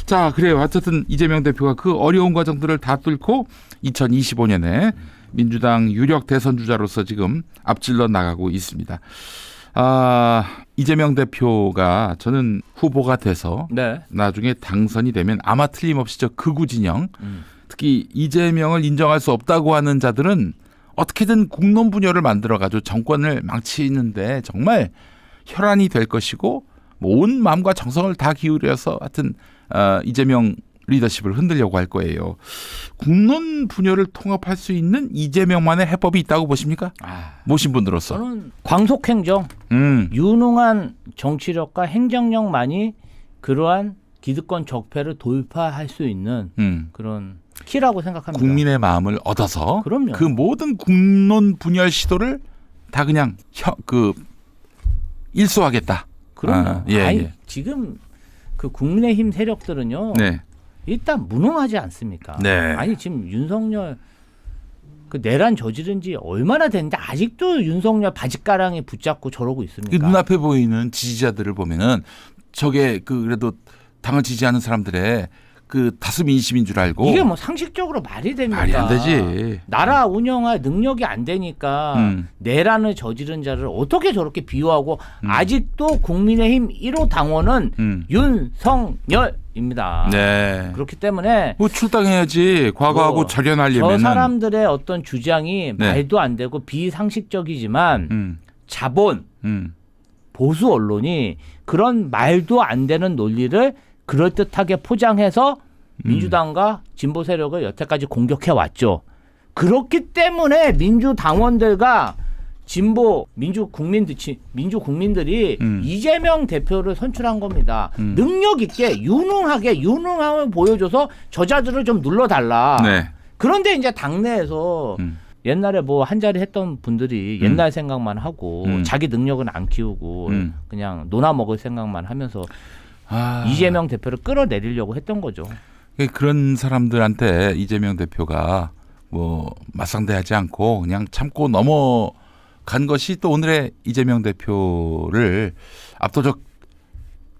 자, 그래요. 어쨌든 이재명 대표가 그 어려운 과정들을 다 뚫고 2025년에 민주당 유력 대선 주자로서 지금 앞질러 나가고 있습니다. 이재명 대표가 저는 후보가 돼서 네. 나중에 당선이 되면 아마 틀림없이 저 극우 진영, 특히 이재명을 인정할 수 없다고 하는 자들은 어떻게든 국론 분열을 만들어가지고 정권을 망치는데 정말 혈안이 될 것이고 뭐 온 마음과 정성을 다 기울여서 하여튼 이재명 리더십을 흔들려고 할 거예요. 국론 분열을 통합할 수 있는 이재명만의 해법이 있다고 보십니까? 모신 분들로서. 저는 광속행정, 유능한 정치력과 행정력만이 그러한 기득권 적폐를 돌파할 수 있는 그런 키라고 생각합니다. 국민의 마음을 얻어서 그럼요. 그 모든 국론 분열 시도를 다 그냥 일소하겠다. 그럼요. 아니, 예. 지금 그 국민의힘 세력들은요. 네. 일단 무능하지 않습니까? 네. 아니 지금 윤석열 그 내란 저지른 지 얼마나 됐는데 아직도 윤석열 바짓가랑에 붙잡고 저러고 있습니까? 눈앞에 보이는 지지자들을 보면은 저게 그래도 당을 지지하는 사람들의 그 다수 민심인 줄 알고 이게 뭐 상식적으로 말이 됩니까? 말이 안 되지. 나라 운영할 능력이 안 되니까 내란을 저지른 자를 어떻게 저렇게 비유하고 아직도 국민의힘 1호 당원은 윤석열입니다. 네. 그렇기 때문에 뭐 출당해야지. 과거하고 절연하려면 저 사람들의 어떤 주장이 네. 말도 안 되고 비상식적이지만 자본, 보수 언론이 그런 말도 안 되는 논리를 그럴듯하게 포장해서 민주당과 진보 세력을 여태까지 공격해 왔죠. 그렇기 때문에 민주당원들과 진보 민주국민들이 이재명 대표를 선출한 겁니다. 능력 있게 유능함을 보여줘서 저자들을 좀 눌러달라. 네. 그런데 이제 당내에서 옛날에 뭐 한 자리 했던 분들이 옛날 생각만 하고 자기 능력은 안 키우고 그냥 논아 먹을 생각만 하면서 이재명 대표를 끌어내리려고 했던 거죠. 그런 사람들한테 이재명 대표가 뭐 맞상대하지 않고 그냥 참고 넘어간 것이 또 오늘의 이재명 대표를 압도적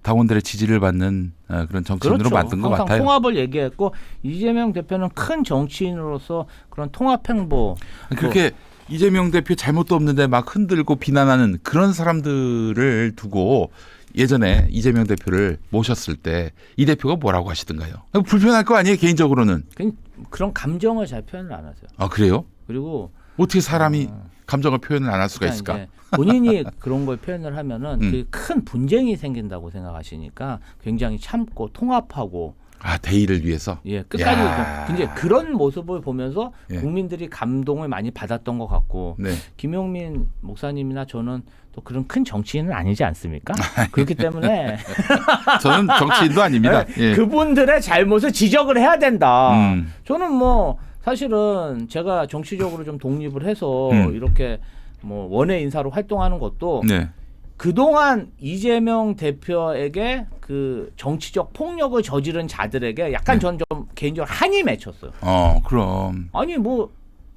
당원들의 지지를 받는 그런 정치인으로 그렇죠. 만든 것 항상 같아요. 통합을 얘기했고 이재명 대표는 큰 정치인으로서 그런 통합 행보. 그렇게 이재명 대표 잘못도 없는데 막 흔들고 비난하는 그런 사람들을 두고 예전에 이재명 대표를 모셨을 때 이 대표가 뭐라고 하시던가요? 불편할 거 아니에요, 개인적으로는. 그런 감정을 잘 표현을 안 하세요. 아, 그래요? 그리고 어떻게 사람이 감정을 표현을 안 할 수가 있을까? 이제 본인이 그런 걸 표현을 하면은 그 큰 분쟁이 생긴다고 생각하시니까 굉장히 참고 통합하고 대의를 위해서. 예, 끝까지 이제 그런 모습을 보면서 예. 국민들이 감동을 많이 받았던 것 같고 네. 김용민 목사님이나 저는 또 그런 큰 정치인은 아니지 않습니까? 그렇기 때문에 저는 정치인도 아닙니다. 예. 그분들의 잘못을 지적을 해야 된다. 저는 뭐 사실은 제가 정치적으로 좀 독립을 해서 이렇게 뭐 원외 인사로 활동하는 것도 네. 그동안 이재명 대표에게 그 정치적 폭력을 저지른 자들에게 약간 저는 좀 개인적으로 한이 맺혔어요. 그럼. 아니 뭐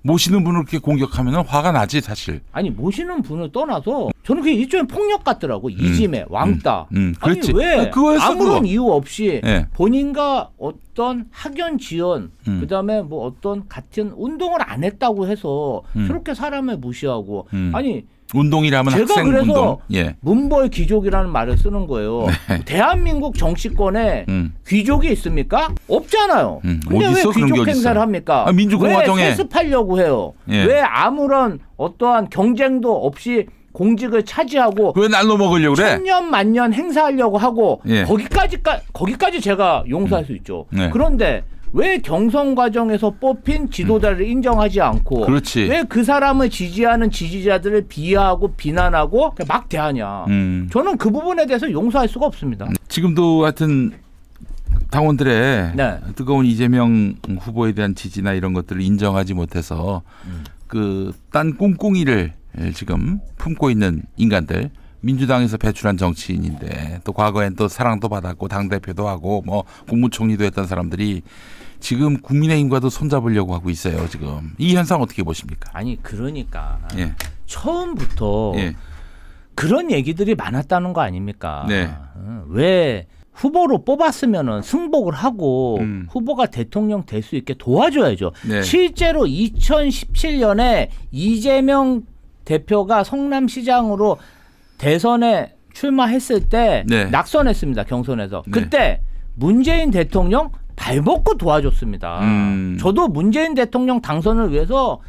모시는 분을 그렇게 공격하면 화가 나지 사실. 아니 모시는 분을 떠나서 저는 그게 일종의 폭력 같더라고. 이지매, 왕따. 그렇지. 아니 왜 그거였어, 아무런 그거. 이유 없이 예. 본인과 어떤 학연 지연 그다음에 뭐 어떤 같은 운동을 안 했다고 해서 저렇게 사람을 무시하고 아니 운동이라면 제가 학생 그래서 운동. 예. 문벌 귀족이라는 말을 쓰는 거예요. 네. 대한민국 정치권에 귀족이 있습니까? 없잖아요. 근데 어디 왜 있어? 그런 게 귀족 어디 행사를 있어요? 합니까? 민주공화정에. 왜 세습하려고 해요? 예. 왜 아무런 어떠한 경쟁도 없이 공직을 차지하고 왜 날로 먹으려고 그래? 천년 만년 행사하려고 하고 예. 거기까지 제가 용서할 수 있죠. 네. 그런데 왜 경선 과정에서 뽑힌 지도자를 인정하지 않고 그렇지. 왜 그 사람을 지지하는 지지자들을 비하하고 비난하고 막 대하냐. 저는 그 부분에 대해서 용서할 수가 없습니다. 지금도 하여튼 당원들의 네. 뜨거운 이재명 후보에 대한 지지나 이런 것들을 인정하지 못해서 그 딴 꿍꿍이를 지금 품고 있는 인간들, 민주당에서 배출한 정치인인데 또 과거엔 또 사랑도 받았고 당대표도 하고 뭐 국무총리도 했던 사람들이 지금 국민의힘과도 손잡으려고 하고 있어요. 지금 이 현상 어떻게 보십니까? 아니 그러니까 예. 처음부터 예. 그런 얘기들이 많았다는 거 아닙니까? 네. 왜 후보로 뽑았으면은 승복을 하고 후보가 대통령 될 수 있게 도와줘야죠. 네. 실제로 2017년에 이재명 대표가 성남시장으로 대선에 출마했을 때 네. 낙선했습니다. 경선에서. 네. 그때 문재인 대통령 발벗고 도와줬습니다. 저도 문재인 대통령 당선을 위해서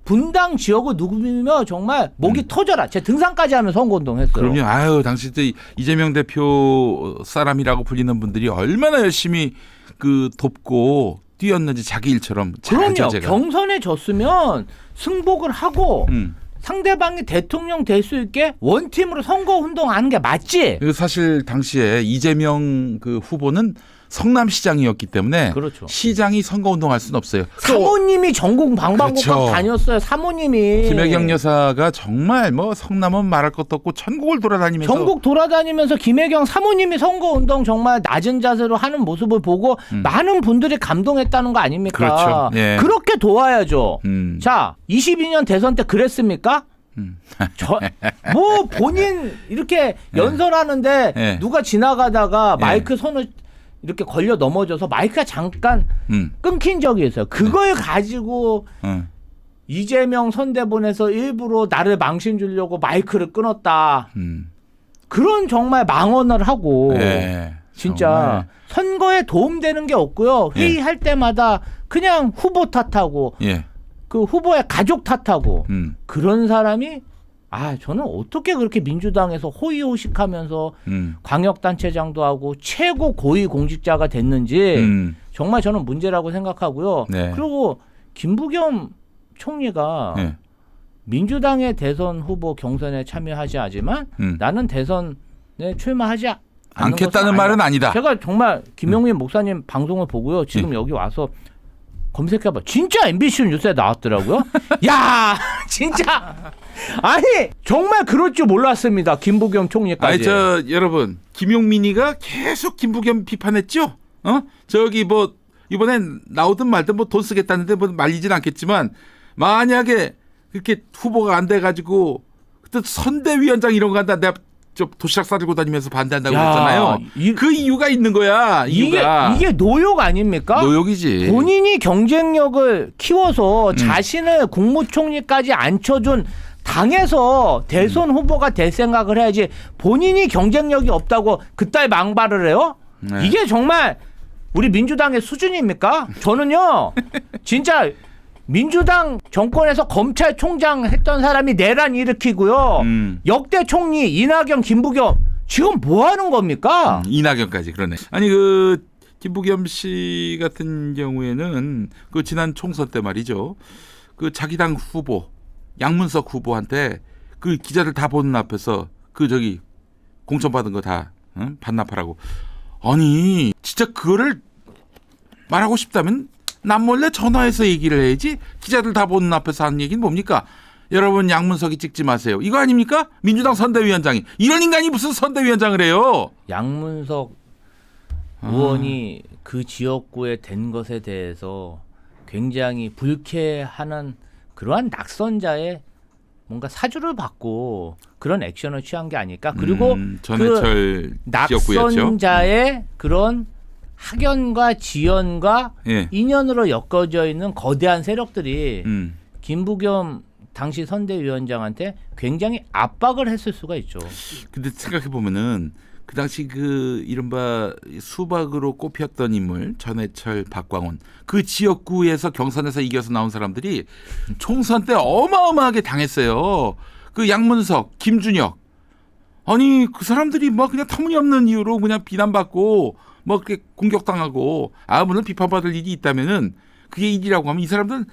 분당 지역을 누비며 정말 목이 터져라. 제 등산까지 하면 선거운동했어요. 그럼요. 아유, 당시 때 이재명 대표 사람이라고 불리는 분들이 얼마나 열심히 그 돕고 뛰었는지 자기 일처럼 잘 그럼요. 알죠, 제가. 경선에 졌으면 승복을 하고 상대방이 대통령 될 수 있게 원팀으로 선거 운동하는 게 맞지. 그리고 사실 당시에 이재명 그 후보는 성남시장이었기 때문에 그렇죠. 시장이 선거운동할 수는 없어요. 사모님이 전국 방방곡곡 그렇죠. 다녔어요. 사모님이. 김혜경 여사가 정말 뭐 성남은 말할 것도 없고 전국을 돌아다니면서 전국 돌아다니면서 김혜경 사모님이 선거운동 정말 낮은 자세로 하는 모습을 보고 많은 분들이 감동했다는 거 아닙니까? 그렇죠. 예. 그렇게 도와야죠. 자, 22년 대선 때 그랬습니까? 뭐 본인 이렇게 연설하는데 네. 누가 지나가다가 마이크 손을 이렇게 걸려 넘어져서 마이크가 잠깐 끊긴 적이 있어요. 그걸 가지고 이재명 선대본에서 일부러 나를 망신 주려고 마이크를 끊었다. 그런 정말 망언을 하고 네, 진짜 정말. 선거에 도움되는 게 없고요. 회의할 때마다 그냥 후보 탓하고 예. 그 후보의 가족 탓하고 그런 사람이 저는 어떻게 그렇게 민주당에서 호의호식하면서 광역단체장도 하고 최고 고위 공직자가 됐는지 정말 저는 문제라고 생각하고요. 네. 그리고 김부겸 총리가 네. 민주당의 대선 후보 경선에 참여하지 않지만 나는 대선에 출마하지 않겠다는 말은 아니다. 제가 정말 김용민 목사님 방송을 보고요. 지금 여기 와서 검색해봐. 진짜 MBC 뉴스에 나왔더라고요. 야, 진짜. 아니, 정말 그럴 줄 몰랐습니다. 김부겸 총리까지. 여러분, 김용민이가 계속 김부겸 비판했죠? 저기 뭐, 이번엔 나오든 말든 뭐 돈 쓰겠다는데 뭐 말리진 않겠지만, 만약에 그렇게 후보가 안 돼가지고, 그때 선대위원장 이런 거 한다. 내가 저 도시락 싸들고 다니면서 반대한다고 그랬잖아요. 그 이유가 있는 거야. 이유가. 이게 노욕 아닙니까? 노욕이지. 본인이 경쟁력을 키워서 자신을 국무총리까지 앉혀준 당에서 대선 후보가 될 생각을 해야지 본인이 경쟁력이 없다고 그따위 망발을 해요? 네. 이게 정말 우리 민주당의 수준입니까? 저는요 진짜 민주당 정권에서 검찰총장 했던 사람이 내란 일으키고요. 역대 총리 이낙연, 김부겸 지금 뭐 하는 겁니까? 이낙연까지 그러네. 아니 그 김부겸 씨 같은 경우에는 그 지난 총선 때 말이죠. 그 자기 당 후보 양문석 후보한테 그 기자들 다 보는 앞에서 그 저기 공천 받은 거 다 반납하라고. 아니 진짜 그거를 말하고 싶다면 남몰래 전화해서 얘기를 해야지. 기자들 다 보는 앞에서 하는 얘기는 뭡니까? 여러분 양문석이 찍지 마세요. 이거 아닙니까? 민주당 선대위원장이. 이런 인간이 무슨 선대위원장을 해요. 양문석 의원이 그 지역구에 된 것에 대해서 굉장히 불쾌하는 그러한 낙선자의 뭔가 사주를 받고 그런 액션을 취한 게 아닐까. 그리고 전해철 그 지역구였죠. 낙선자의 그런 학연과 지연과 인연으로 엮어져 있는 거대한 세력들이 김부겸 당시 선대위원장한테 굉장히 압박을 했을 수가 있죠. 근데 생각해 보면은 그 당시 그 이른바 수박으로 꼽혔던 인물 전해철, 박광훈 그 지역구에서 경선에서 이겨서 나온 사람들이 총선 때 어마어마하게 당했어요. 그 양문석, 김준혁 아니 그 사람들이 뭐 그냥 터무니없는 이유로 그냥 비난받고 뭐 그렇게 공격당하고 물론 비판받을 일이 있다면은 그게 일이라고 하면 이 사람들은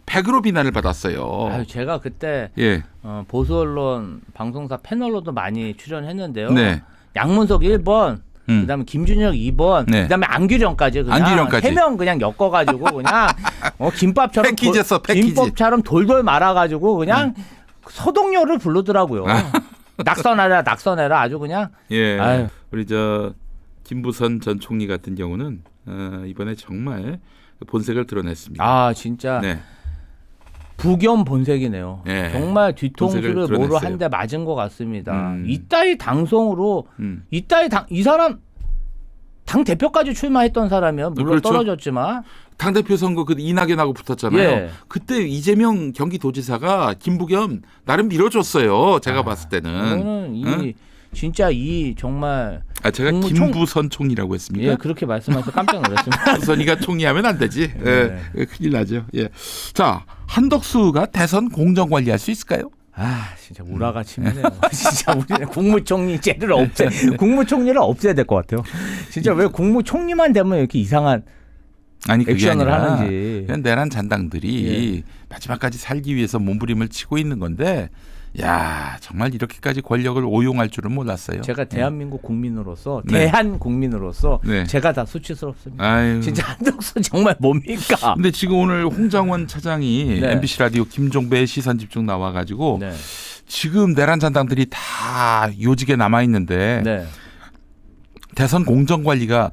100으로 비난을 받았어요. 제가 그때 예. 보수 언론 방송사 패널로도 많이 출연했는데요. 네. 양문석 1번, 그다음에 김준혁 2번, 네. 그다음에 안규령까지 그냥 안규령까지. 3명 그냥 엮어가지고 그냥 김밥처럼 패키지였어, 패키지. 김밥처럼 돌돌 말아가지고 그냥 서동요를 부르더라고요. 낙선하라, 낙선해라 아주 그냥. 예. 아유. 우리 저 김부선 전 총리 같은 경우는 이번에 정말 본색을 드러냈습니다. 진짜. 네. 부겸 본색이네요. 네. 정말 뒤통수를 본색을 뭐로 드러냈어요. 한 대 맞은 것 같습니다. 이따위 당송으로 이 사람 당 대표까지 출마했던 사람이요. 물론 그렇죠. 떨어졌지만 당대표 선거 그 이낙연하고 붙었잖아요. 예. 그때 이재명 경기도지사가 김부겸 나름 밀어줬어요. 제가 봤을 때는. 이거는 응? 진짜 이 정말 제가 김부선 총리라고 했습니까? 예, 그렇게 말씀하셔서 깜짝 놀랐습니다. 부선이가 총리하면 안 되지. 예, 큰일 나죠. 예. 자, 한덕수가 대선 공정 관리할 수 있을까요? 진짜 우라가 치네요. 진짜 우리는 국무총리제를 국무총리를 없애야 될 것 같아요. 진짜 왜 국무총리만 되면 이렇게 이상한 아니 그게 액션을 아니라 하는지. 그냥 내란 잔당들이 마지막까지 살기 위해서 몸부림을 치고 있는 건데, 야 정말 이렇게까지 권력을 오용할 줄은 몰랐어요. 제가 대한민국 국민으로서 네. 대한 국민으로서 네. 제가 다 수치스럽습니다. 아유. 진짜 한덕수 정말 뭡니까? 근데 지금 오늘 홍장원 차장이 네. MBC 라디오 김종배의 시선집중 나와가지고 네. 지금 내란 잔당들이 다 요직에 남아 있는데 네. 대선 공정 관리가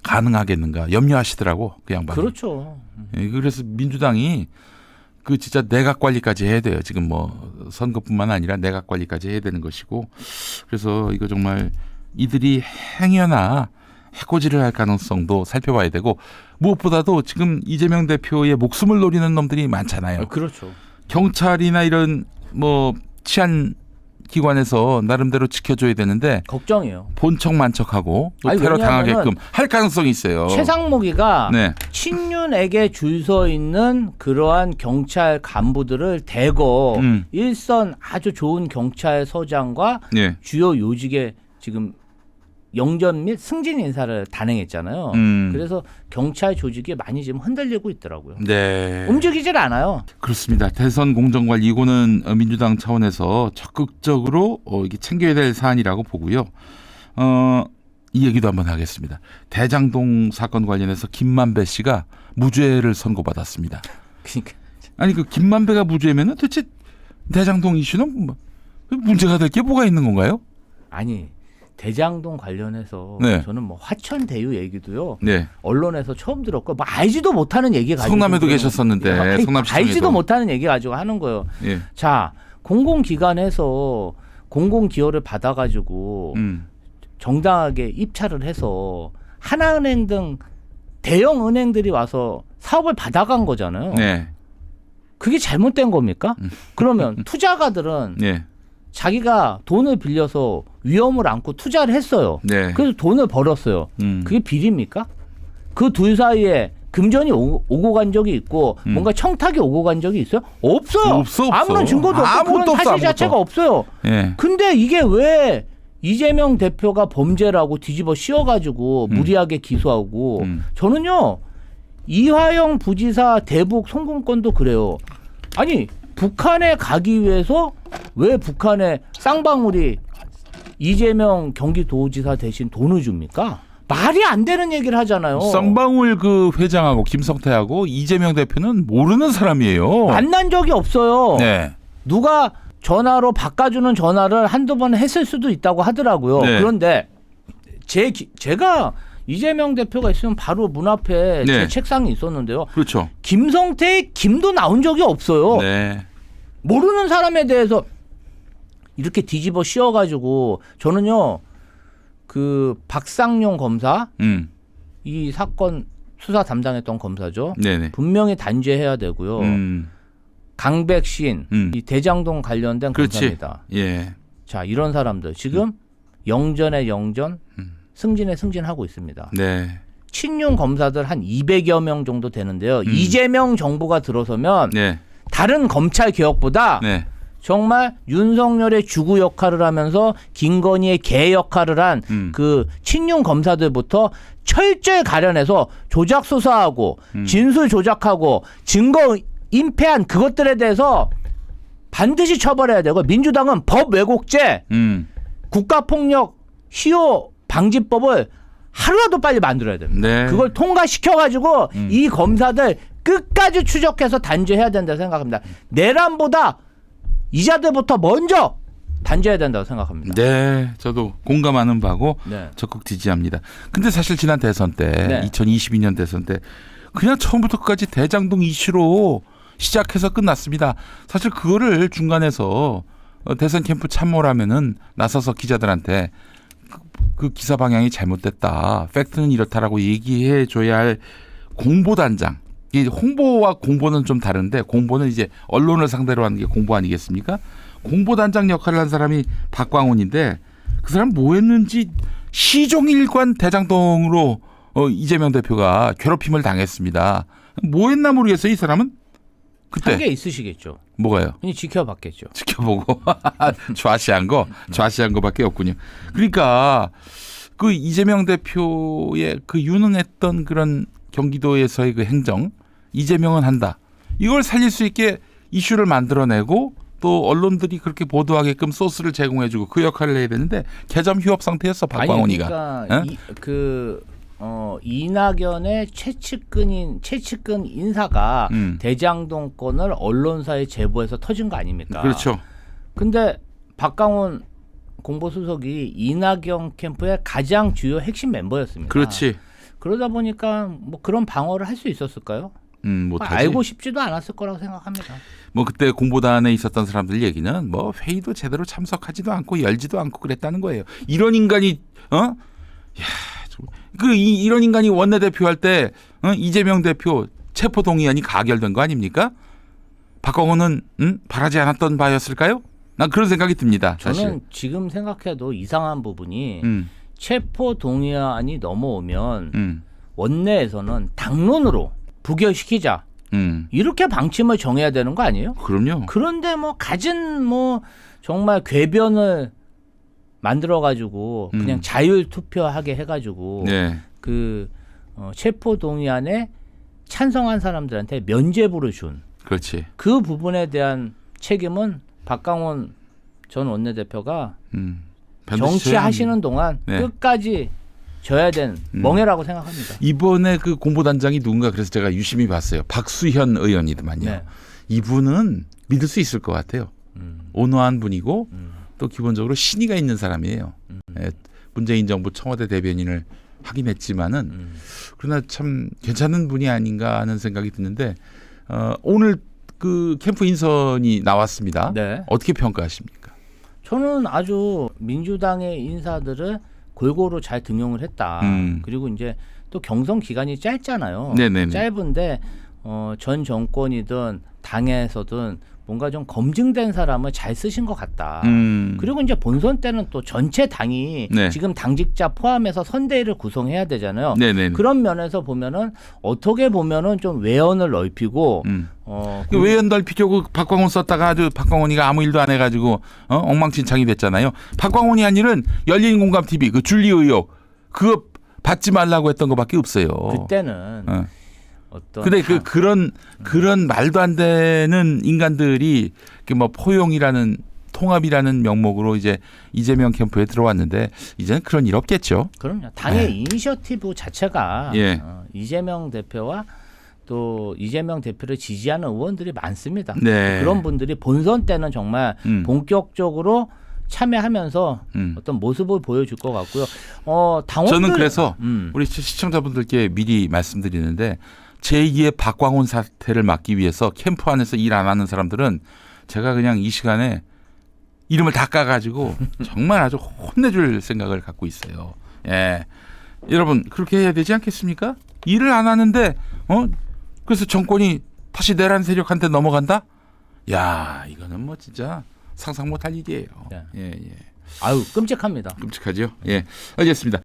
가능하겠는가 염려하시더라고 그 양반. 그렇죠. 예, 그래서 민주당이 그 진짜 내각 관리까지 해야 돼요. 지금 뭐 선거뿐만 아니라 내각 관리까지 해야 되는 것이고, 그래서 이거 정말 이들이 행여나 해코지를 할 가능성도 살펴봐야 되고, 무엇보다도 지금 이재명 대표의 목숨을 노리는 놈들이 많잖아요. 그렇죠. 경찰이나 이런 뭐 치안 기관에서 나름대로 지켜줘야 되는데 걱정이에요. 본척 만척하고 또 아니, 테러 왜냐하면은 당하게끔 할 가능성이 있어요. 최상목이가 네. 친윤에게 줄 서 있는 그러한 경찰 간부들을 대거 일선 아주 좋은 경찰서장과 네. 주요 요직에 지금 영전 및 승진 인사를 단행했잖아요. 그래서 경찰 조직이 많이 지금 흔들리고 있더라고요. 네. 움직이질 않아요. 그렇습니다. 대선 공정관리 이거는 민주당 차원에서 적극적으로 이게 챙겨야 될 사안이라고 보고요. 이 얘기도 한번 하겠습니다. 대장동 사건 관련해서 김만배 씨가 무죄를 선고받았습니다. 그러니까 아니 그 김만배가 무죄면은 도대체 대장동 이슈는 뭐 문제가 될 게 뭐가 있는 건가요? 아니 대장동 관련해서 네. 저는 뭐 화천대유 얘기도요. 네. 언론에서 처음 들었고 뭐 알지도 못하는 얘기 가지고 성남에도 계셨었는데 성남시청에서 알지도 못하는 얘기 가지고 하는 거예요. 예. 자 공공기관에서 공공기여를 받아가지고 정당하게 입찰을 해서 하나은행 등 대형 은행들이 와서 사업을 받아간 거잖아요. 네. 그게 잘못된 겁니까? 그러면 투자가들은 네. 자기가 돈을 빌려서 위험을 안고 투자를 했어요. 네. 그래서 돈을 벌었어요. 그게 비리입니까? 그 둘 사이에 금전이 오고 간 적이 있고 뭔가 청탁이 오고 간 적이 있어요? 없어요. 없어. 아무런 증거도 없고 아무것도 그런 없어, 사실 아무것도. 자체가 없어요. 예. 근데 이게 왜 이재명 대표가 범죄라고 뒤집어 씌워가지고 무리하게 기소하고 저는요 이화영 부지사 대북 송금건도 그래요. 아니 북한에 가기 위해서 왜 북한에 쌍방울이 이재명 경기도지사 대신 돈을 줍니까? 말이 안 되는 얘기를 하잖아요. 쌍방울 그 회장하고 김성태하고 이재명 대표는 모르는 사람이에요. 만난 적이 없어요. 네. 누가 전화로 바꿔주는 전화를 한두 번 했을 수도 있다고 하더라고요. 네. 그런데 제가 이재명 대표가 있으면 바로 문 앞에 제 네. 책상이 있었는데요. 그렇죠. 김성태의 김도 나온 적이 없어요. 네. 모르는 사람에 대해서 이렇게 뒤집어 씌워가지고 저는요 그 박상용 검사 이 사건 수사 담당했던 검사죠. 네네. 분명히 단죄해야 되고요. 강백신 이 대장동 관련된 그렇지. 검사입니다. 예. 자 이런 사람들 지금 영전에 영전 승진에 승진하고 있습니다. 네. 친윤 검사들 한 200여 명 정도 되는데요. 이재명 정부가 들어서면 네. 다른 검찰 개혁보다 네. 정말 윤석열의 주구 역할을 하면서 김건희의 개 역할을 한 그 친윤 검사들부터 철저히 가려내서 조작 수사하고 진술 조작하고 증거 인패한 그것들에 대해서 반드시 처벌해야 되고 민주당은 법 왜곡죄, 국가폭력 시효 방지법을 하루라도 빨리 만들어야 됩니다. 네. 그걸 통과시켜가지고 이 검사들 끝까지 추적해서 단죄해야 된다고 생각합니다. 내란보다 이자들부터 먼저 단죄해야 된다고 생각합니다. 네, 저도 공감하는 바고 네. 적극 지지합니다. 근데 사실 지난 대선 때, 네. 2022년 대선 때 그냥 처음부터 끝까지 대장동 이슈로 시작해서 끝났습니다. 사실 그거를 중간에서 대선 캠프 참모라면은 나서서 기자들한테 그 기사 방향이 잘못됐다. 팩트는 이렇다라고 얘기해 줘야 할 공보단장. 이 홍보와 공보는 좀 다른데 공보는 이제 언론을 상대로 하는 게 공보 아니겠습니까? 공보단장 역할을 한 사람이 박광훈인데 그 사람 뭐 했는지 시종일관 대장동으로 이재명 대표가 괴롭힘을 당했습니다. 뭐 했나 모르겠어요. 이 사람은? 그때. 한게 있으시겠죠. 뭐가요? 그냥 지켜봤겠죠. 지켜보고 좌시한 거밖에 없군요. 그러니까 그 이재명 대표의 그 유능했던 그런 경기도에서의 그 행정 이재명은 한다. 이걸 살릴 수 있게 이슈를 만들어내고 또 언론들이 그렇게 보도하게끔 소스를 제공해주고 그 역할을 해야 되는데 개점 휴업 상태였어 박광훈이가. 아니, 그러니까 이낙연의 최측근 인사가 대장동권을 언론사에 제보해서 터진 거 아닙니까? 그렇죠. 근데 박광훈 공보수석이 이낙연 캠프의 가장 주요 핵심 멤버였습니다. 그렇지. 그러다 보니까 뭐 그런 방어를 할 수 있었을까요? 못하지. 알고 싶지도 않았을 거라고 생각합니다. 뭐 그때 공보단에 있었던 사람들 얘기는 뭐 회의도 제대로 참석하지도 않고 열지도 않고 그랬다는 거예요. 이런 인간이 이런 인간이 원내대표 할 때 이재명 대표 체포 동의안이 가결된 거 아닙니까? 박광훈은 바라지 않았던 바였을까요? 난 그런 생각이 듭니다. 사실. 저는 지금 생각해도 이상한 부분이 체포 동의안이 넘어오면 원내에서는 당론으로 부결시키자. 이렇게 방침을 정해야 되는 거 아니에요? 그럼요. 그런데 뭐 갖은 뭐 정말 궤변을 만들어 가지고 그냥 자율 투표하게 해 가지고 네. 그 체포 동의안에 찬성한 사람들한테 면죄부를 준 그렇지. 그 부분에 대한 책임은 박광훈 전 원내대표가 정치하시는 동안 네. 끝까지 져야 된 멍해라고 생각합니다. 이번에 그 공보단장이 누군가 그래서 제가 유심히 봤어요. 박수현 의원이더만요. 네. 이분은 믿을 수 있을 것 같아요. 온화한 분이고 또 기본적으로 신의가 있는 사람이에요. 문재인 정부 청와대 대변인을 하긴 했지만은 그러나 참 괜찮은 분이 아닌가 하는 생각이 드는데 오늘 그 캠프 인선이 나왔습니다. 네. 어떻게 평가하십니까? 저는 아주 민주당의 인사들을 골고루 잘 등용을 했다. 그리고 이제 또 경선 기간이 짧잖아요. 네네네. 짧은데 전 정권이든 당에서든 뭔가 좀 검증된 사람을 잘 쓰신 것 같다. 그리고 이제 본선 때는 또 전체 당이 네. 지금 당직자 포함해서 선대위를 구성해야 되잖아요. 네네네. 그런 면에서 보면은 어떻게 보면은 좀 외연을 넓히고 그 외연 넓히려고 박광훈 썼다가 아주 박광훈이가 아무 일도 안 해가지고 엉망진창이 됐잖아요. 박광훈이 한 일은 열린공감TV 그 줄리 의혹 그거 받지 말라고 했던 것밖에 없어요. 그때는 어떤 근데 그런 말도 안 되는 인간들이 뭐 포용이라는 통합이라는 명목으로 이제 이재명 캠프에 들어왔는데 이제는 그런 일 없겠죠. 그럼요. 당의 이니셔티브 자체가 예. 이재명 대표와 또 이재명 대표를 지지하는 의원들이 많습니다. 네. 그런 분들이 본선 때는 정말 본격적으로 참여하면서 어떤 모습을 보여줄 것 같고요. 당원들 저는 그래서 우리 시청자분들께 미리 말씀드리는데 제2의 박광훈 사태를 막기 위해서 캠프 안에서 일 안 하는 사람들은 제가 그냥 이 시간에 이름을 다 까가지고 정말 아주 혼내줄 생각을 갖고 있어요. 예, 여러분 그렇게 해야 되지 않겠습니까? 일을 안 하는데 그래서 정권이 다시 내란 세력한테 넘어간다? 야, 이거는 뭐 진짜 상상 못할 일이에요. 네. 예. 아유 끔찍합니다. 끔찍하죠. 예, 알겠습니다.